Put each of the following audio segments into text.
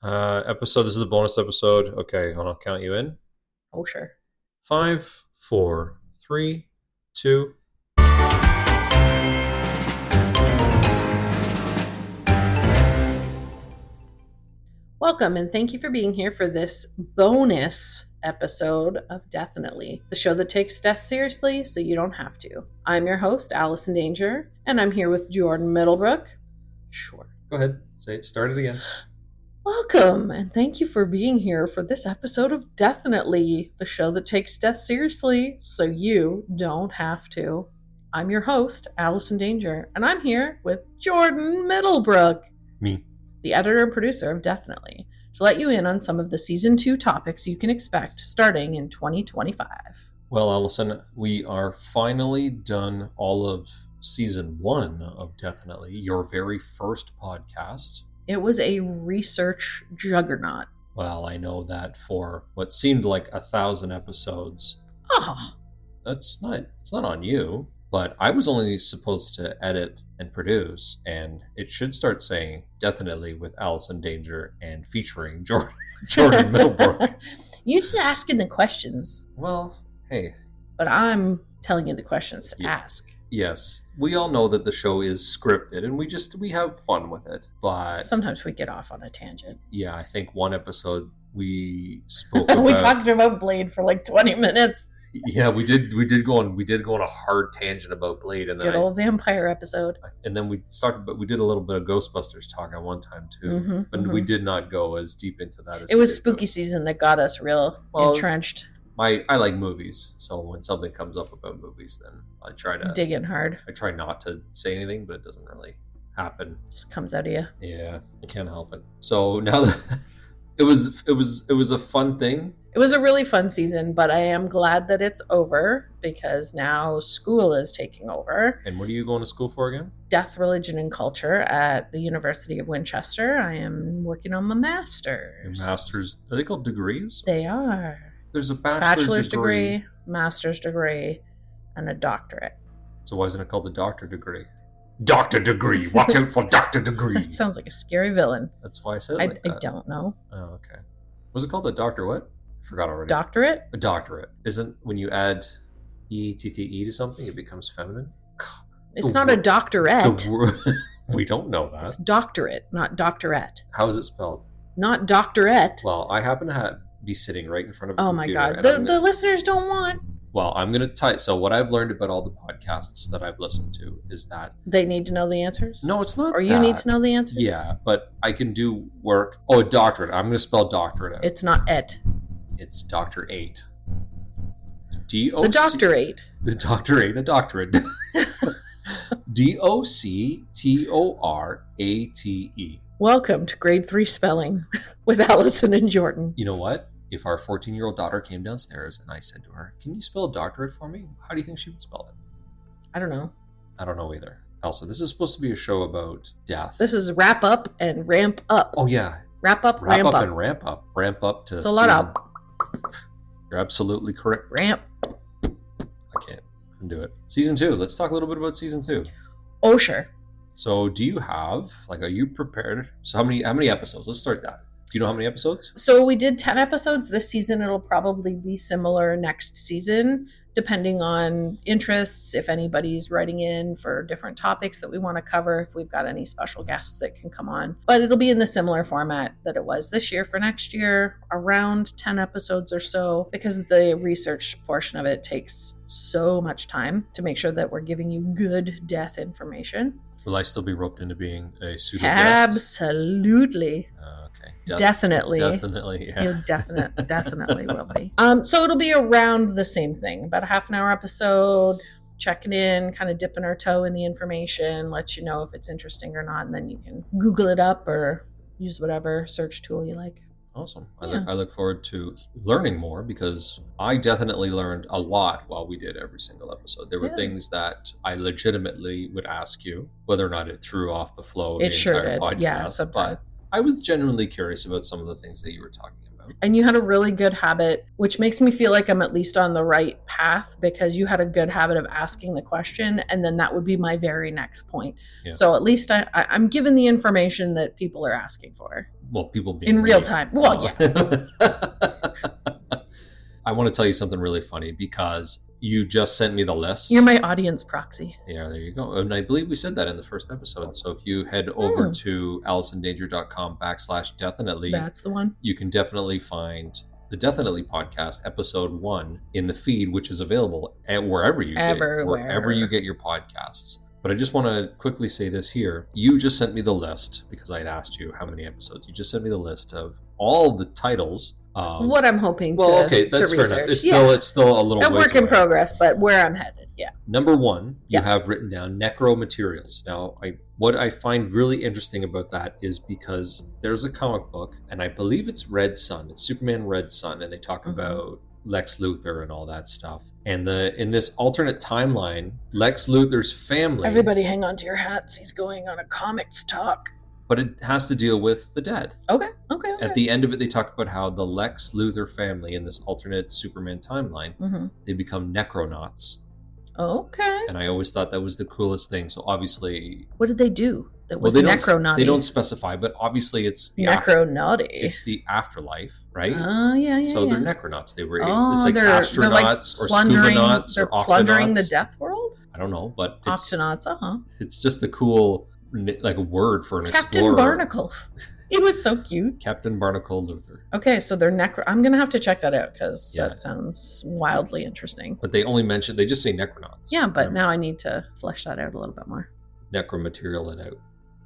This is the bonus episode. Okay, I'll count you in. Oh, sure. 5, 4, 3, 2. Welcome, and thank you for being here for this bonus episode of DEATHinitely, the show that takes death seriously so you don't have to. I'm your host, Allison Danger, and I'm here with Jordan Middlebrook. Sure. Go ahead. Start it again. Welcome, and thank you for being here for this episode of DEATHinitely, the show that takes death seriously so you don't have to. I'm your host, Allison Danger, and I'm here with Jordan Middlebrook. Me. The editor and producer of DEATHinitely, to let you in on some of the Season 2 topics you can expect starting in 2025. Well, Allison, we are finally done all of Season 1 of DEATHinitely, your very first podcast. It was a research juggernaut. Well, I know that for what seemed like 1,000 episodes. Oh. It's not on you, but I was only supposed to edit and produce, and it should start saying DEATHinitely with Allison Danger and featuring Jordan Middlebrook. You just asking the questions. Well, hey. But I'm telling you the questions to ask. Yes, we all know that the show is scripted, and we have fun with it, but sometimes we get off on a tangent. Yeah, I think one episode we spoke about... we talked about Blade for like 20 minutes. Yeah, we did go on a hard tangent about Blade, and then good old vampire episode. And then we did a little bit of Ghostbusters talk at one time too, but we did not go as deep into that as it was spooky season that got us real entrenched. I like movies, so when something comes up about movies, then I try to dig in hard. I try not to say anything, but it doesn't really happen. Just comes out of you. Yeah, I can't help it. So now that it was a fun thing. It was a really fun season, but I am glad that it's over because now school is taking over. And what are you going to school for again? Death, Religion, and Culture at the University of Winchester. I am working on my master's. Your master's? Are they called degrees? They are. There's a bachelor's degree, master's degree, and a doctorate. So why isn't it called the doctor degree? Doctor degree. Watch out for doctor degree. That sounds like a scary villain. That's why I said it I don't know. Oh, okay. Was it called a doctor what? I forgot already. Doctorate? A doctorate. Isn't when you add E-T-T-E to something, it becomes feminine? It's not a doctorate. We don't know that. It's doctorate, not doctorate. How is it spelled? Not doctorate. Well, I happen to be sitting right in front of a computer. Oh my God. The listeners don't want... Well, I'm going to type. So what I've learned about all the podcasts that I've listened to is that... They need to know the answers? No, it's not Or you need to know the answers? Yeah, but I can do work. Oh, a doctorate. I'm going to spell doctorate out. It's not et. It's Dr. 8. D-O-C... The doctorate. The doctorate. A doctorate. D-O-C-T-O-R-A-T-E. Welcome to grade 3 spelling with Allison and Jordan. You know what? If our 14-year-old daughter came downstairs and I said to her, "Can you spell doctorate for me?" How do you think she would spell it? I don't know. I don't know either. Elsa, this is supposed to be a show about death. This is wrap up and ramp up. Oh, yeah. Wrap up, ramp up. And ramp up. Ramp up to it's a lot of... You're absolutely correct. Ramp. I can't do it. Season 2. Let's talk a little bit about Season 2. Oh, sure. So do you have, are you prepared? So how many episodes? Let's start that. Do you know how many episodes? So we did 10 episodes this season. It'll probably be similar next season, depending on interests, if anybody's writing in for different topics that we want to cover, if we've got any special guests that can come on. But it'll be in the similar format that it was this year for next year, around 10 episodes or so, because the research portion of it takes so much time to make sure that we're giving you good death information. Will I still be roped into being a pseudo guest? Absolutely. Okay. Definitely. Definitely, yeah. You definitely will be. So it'll be around the same thing, about a half an hour episode, checking in, kind of dipping our toe in the information, let you know if it's interesting or not, and then you can Google it up or use whatever search tool you like. Awesome. Yeah. I look forward to learning more because I definitely learned a lot while we did every single episode. There were things that I legitimately would ask you, whether or not it threw off the flow of the entire podcast. Yeah, sometimes. But I was genuinely curious about some of the things that you were talking about. And you had a really good habit, which makes me feel like I'm at least on the right path, because you had a good habit of asking the question, and then that would be my very next point. Yeah. So at least I'm given the information that people are asking for. Well, people being in real time. Well, yeah. I want to tell you something really funny because you just sent me the list. You're my audience proxy. Yeah, there you go. And I believe we said that in the first episode. So if you head over to AllisonDanger.com/DEATHinitely, that's the one. You can definitely find the DEATHinitely Podcast, episode 1, in the feed, which is available at wherever you get your podcasts. But I just want to quickly say this here. You just sent me the list because I had asked you how many episodes. You just sent me the list of all the titles. What I'm hoping to okay, that's to fair research. enough. It's still a little a ways work in away. progress, but where I'm headed, yeah. Number 1, you have written down necromaterials. Now, what I find really interesting about that is because there's a comic book, and I believe it's Red Sun. It's Superman Red Sun, and they talk about Lex Luthor and all that stuff. And in this alternate timeline, Lex Luthor's family... Everybody hang on to your hats. He's going on a comics talk. But it has to deal with the dead. Okay. At the end of it, they talk about how the Lex Luthor family in this alternate Superman timeline, they become necronauts. Okay. And I always thought that was the coolest thing. So obviously... What did they do that was necronauty? They don't specify, but obviously it's... necronauty. It's the afterlife, right? Oh, yeah. So they're necronauts. It's like astronauts or scuba nauts or octonauts. Plundering the death world? I don't know, but... Octonauts, It's just a cool... like a word for an Captain explorer. Barnacles. He was so cute. Captain Barnacle Luthor. Okay, so they're I'm going to have to check that out because that sounds wildly interesting. But they just say necronauts. Yeah, but now I need to flesh that out a little bit more. Necromaterial it out.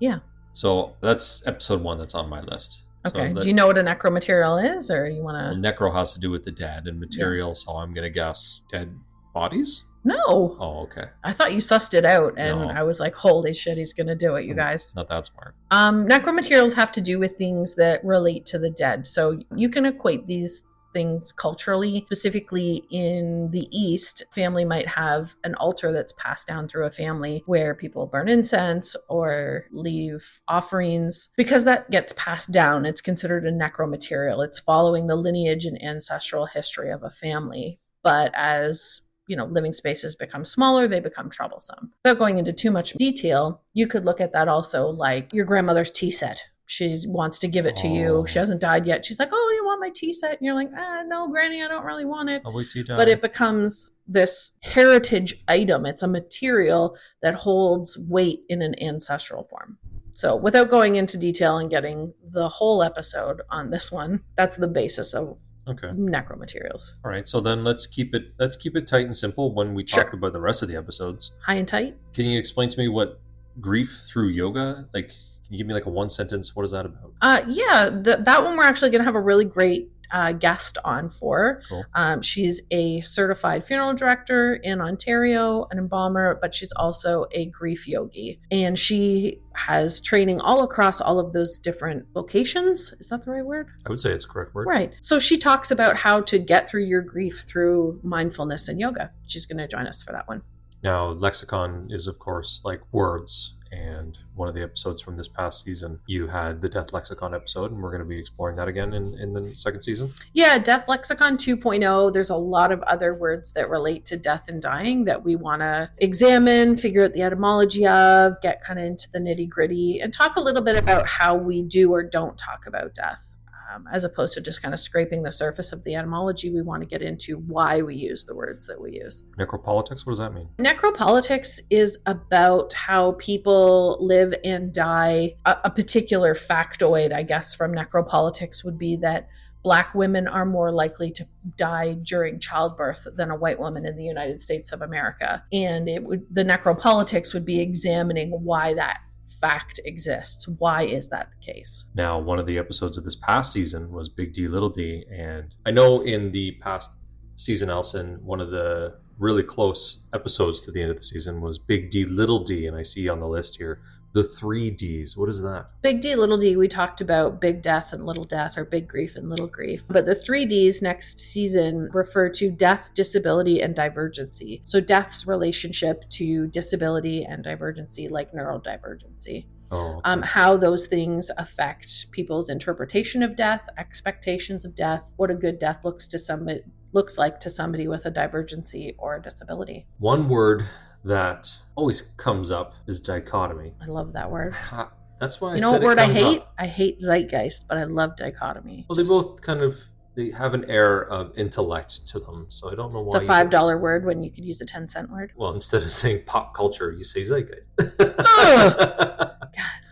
Yeah. So that's episode 1 that's on my list. Okay. So do you know what a necromaterial is, or you want to... Well, necro has to do with the dead, and material, so I'm going to guess dead bodies? No. Oh, okay. I thought you sussed it out, and I was like, holy shit, he's going to do it, you guys. Not that smart. Necromaterials have to do with things that relate to the dead. So you can equate these things culturally. Specifically in the East, family might have an altar that's passed down through a family where people burn incense or leave offerings. Because that gets passed down, it's considered a necromaterial. It's following the lineage and ancestral history of a family. But as living spaces become smaller, they become troublesome. Without going into too much detail, you could look at that also like your grandmother's tea set. She wants to give it to you. She hasn't died yet. She's like, oh, you want my tea set? And you're like, no, Granny, I don't really want it. I'll wait till you die. But it becomes this heritage item. It's a material that holds weight in an ancestral form. So without going into detail and getting the whole episode on this one, that's the basis of necromaterials. All right, so then let's keep it tight and simple when we talk about the rest of the episodes. High and tight. Can you explain to me what grief through yoga, like, can you give me like a one sentence? What is that about? That one we're actually going to have a really great guest on for. Cool. She's a certified funeral director in Ontario, an embalmer, but she's also a grief yogi. And she has training all across all of those different locations. Is that the right word? I would say it's the correct word. Right. So she talks about how to get through your grief through mindfulness and yoga. She's going to join us for that one. Now, lexicon is, of course, like words. And one of the episodes from this past season, you had the Death Lexicon episode, and we're going to be exploring that again in the second season. Yeah, Death Lexicon 2.0. There's a lot of other words that relate to death and dying that we want to examine, figure out the etymology of, get kind of into the nitty gritty, and talk a little bit about how we do or don't talk about death. As opposed to just kind of scraping the surface of the etymology, we want to get into why we use the words that we use. Necropolitics, what does that mean? Necropolitics is about how people live and die. A particular factoid, I guess, from necropolitics would be that Black women are more likely to die during childbirth than a white woman in the United States of America. And the necropolitics would be examining why that fact exists. Why is that the case? Now, one of the episodes of this past season was Big D, Little D, and I know in the past season, Allison, one of the really close episodes to the end of the season was Big D, Little D, and I see on the list here the 3 Ds. What is that? Big D, Little D, we talked about big death and little death, or big grief and little grief. But the 3 Ds next season refer to death, disability, and divergency. So death's relationship to disability and divergency, like neurodivergency. Oh, okay. How those things affect people's interpretation of death, expectations of death, what a good death looks like to somebody with a divergency or a disability. One word that always comes up is dichotomy. I love that word. That's why You know what word I hate? I hate zeitgeist, but I love dichotomy. Well, they both they have an air of intellect to them, so I don't know why. It's a $5 word when you could use a 10-cent word. Well, instead of saying pop culture, you say zeitgeist. God,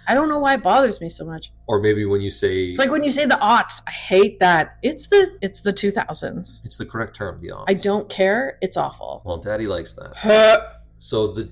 I don't know why it bothers me so much. Or maybe when you say... It's like when you say the aughts. I hate that. It's the 2000s. It's the correct term, the aughts. I don't care. It's awful. Well, Daddy likes that. So the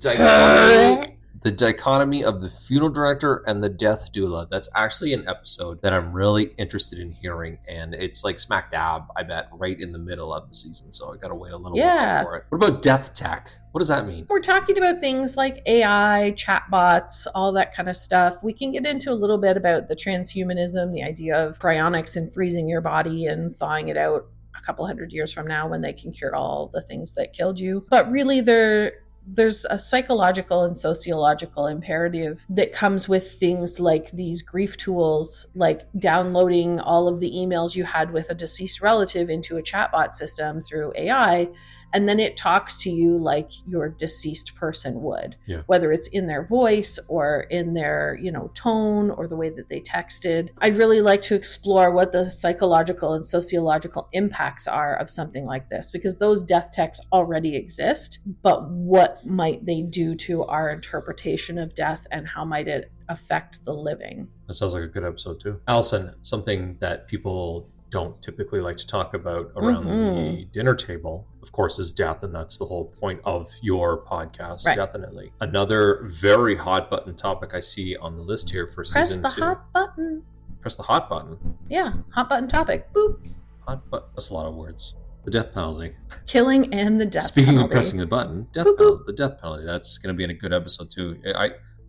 dichotomy of the funeral director and the death doula. That's actually an episode that I'm really interested in hearing, and it's like smack dab, I bet, right in the middle of the season, so I gotta wait a little bit for it. What about death tech? What does that mean? We're talking about things like AI, chatbots, all that kind of stuff. We can get into a little bit about the transhumanism, the idea of cryonics and freezing your body and thawing it out a couple hundred years from now when they can cure all the things that killed you. But really, there's a psychological and sociological imperative that comes with things like these grief tools, like downloading all of the emails you had with a deceased relative into a chatbot system through AI, and then it talks to you like your deceased person would, whether it's in their voice or in their, tone or the way that they texted. I'd really like to explore what the psychological and sociological impacts are of something like this, because those death techs already exist, but what might they do to our interpretation of death, and how might it affect the living? That sounds like a good episode too. Allison, something that people don't typically like to talk about around the dinner table, of course, is death, and that's the whole point of your podcast, Definitely. Another very hot button topic I see on the list here for season 2. Press the hot button. Press the hot button? Yeah, hot button topic. Boop. Hot button. That's a lot of words. The death penalty. Killing and the death Speaking penalty. of pressing the button, the death penalty. That's going to be in a good episode too.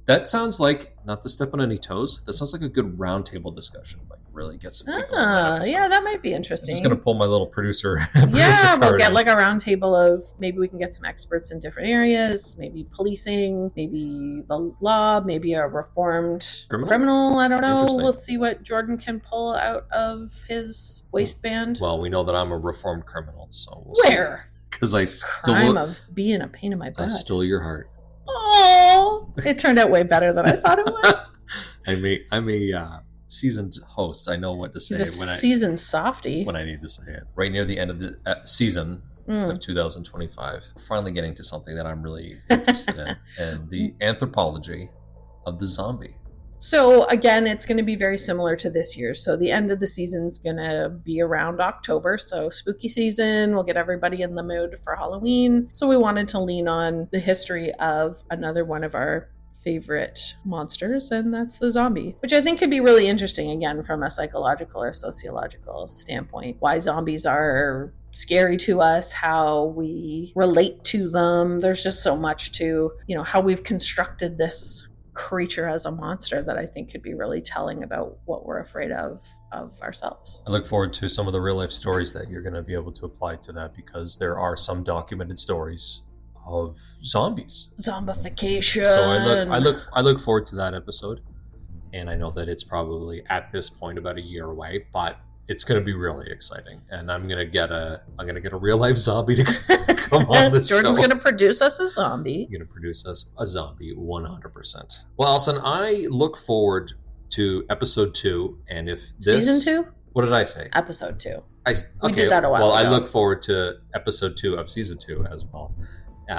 That sounds like, not to step on any toes, that sounds like a good roundtable discussion. Like, really get some people that might be interesting. I'm just going to pull my little producer we'll get like a roundtable of, maybe we can get some experts in different areas, maybe policing, maybe the law, maybe a reformed criminal. I don't know. We'll see what Jordan can pull out of his waistband. Well, we know that I'm a reformed criminal, so we'll Where? Because I stole... Crime of being a pain in my butt. I stole your heart. Oh, it turned out way better than I thought it would. I'm a seasoned host. I know what to say. He's a seasoned softie. When I need to say it. Right near the end of the season of 2025. Finally getting to something that I'm really interested in, and the anthropology of the zombie. So again, it's going to be very similar to this year. So the end of the season's going to be around October. So spooky season, we'll get everybody in the mood for Halloween. So we wanted to lean on the history of another one of our favorite monsters, and that's the zombie, which I think could be really interesting, again, from a psychological or sociological standpoint. Why zombies are scary to us, how we relate to them. There's just so much to, how we've constructed this creature as a monster that I think could be really telling about what we're afraid of ourselves. I look forward to some of the real life stories that you're going to be able to apply to that, because there are some documented stories of zombies. Zombification. So I look forward to that episode, and I know that it's probably at this point about a year away, but it's going to be really exciting, and I'm going to get a real life zombie to come on the show. Jordan's going to produce us a zombie. You're going to produce us a zombie, 100%. Well, Allison, I look forward to episode 2, and if this... Season 2? What did I say? Episode 2. We did that a while ago. I look forward to episode 2 of season 2 as well.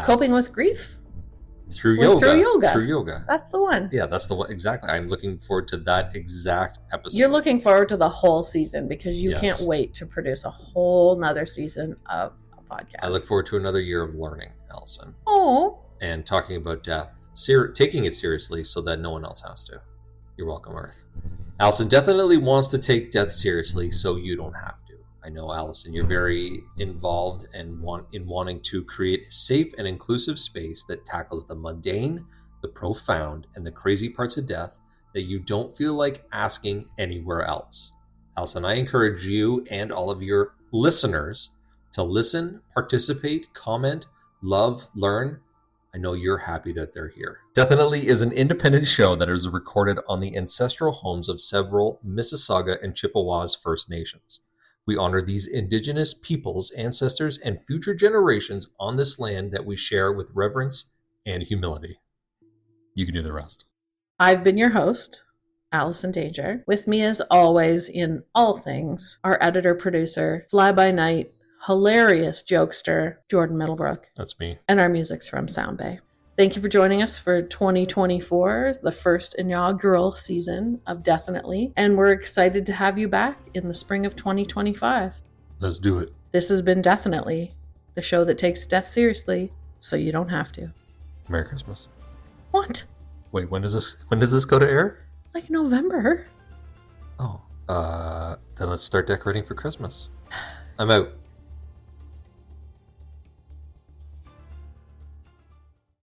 Coping with grief? Through yoga. That's the one. Yeah, that's the one. Exactly. I'm looking forward to that exact episode. You're looking forward to the whole season, because you can't wait to produce a whole nother season of a podcast. I look forward to another year of learning, Allison. Oh. And talking about death, taking it seriously so that no one else has to. You're welcome, Earth. Allison definitely wants to take death seriously so you don't have to. I know, Allison, you're very involved and wanting to create a safe and inclusive space that tackles the mundane, the profound, and the crazy parts of death that you don't feel like asking anywhere else. Allison, I encourage you and all of your listeners to listen, participate, comment, love, learn. I know you're happy that they're here. Definitely is an independent show that is recorded on the ancestral homes of several Mississauga and Chippewas First Nations. We honor these indigenous peoples, ancestors, and future generations on this land that we share with reverence and humility. You can do the rest. I've been your host, Allison Danger. With me as always in all things, our editor-producer, fly-by-night, hilarious jokester, Jordan Middlebrook. That's me. And our music's from Sound Bay. Thank you for joining us for 2024, the first inaugural season of Deathinitely. And we're excited to have you back in the spring of 2025. Let's do it. This has been Deathinitely, the show that takes death seriously so you don't have to. Merry Christmas. What? Wait, when does this go to air? Like November. Oh, then let's start decorating for Christmas. I'm out.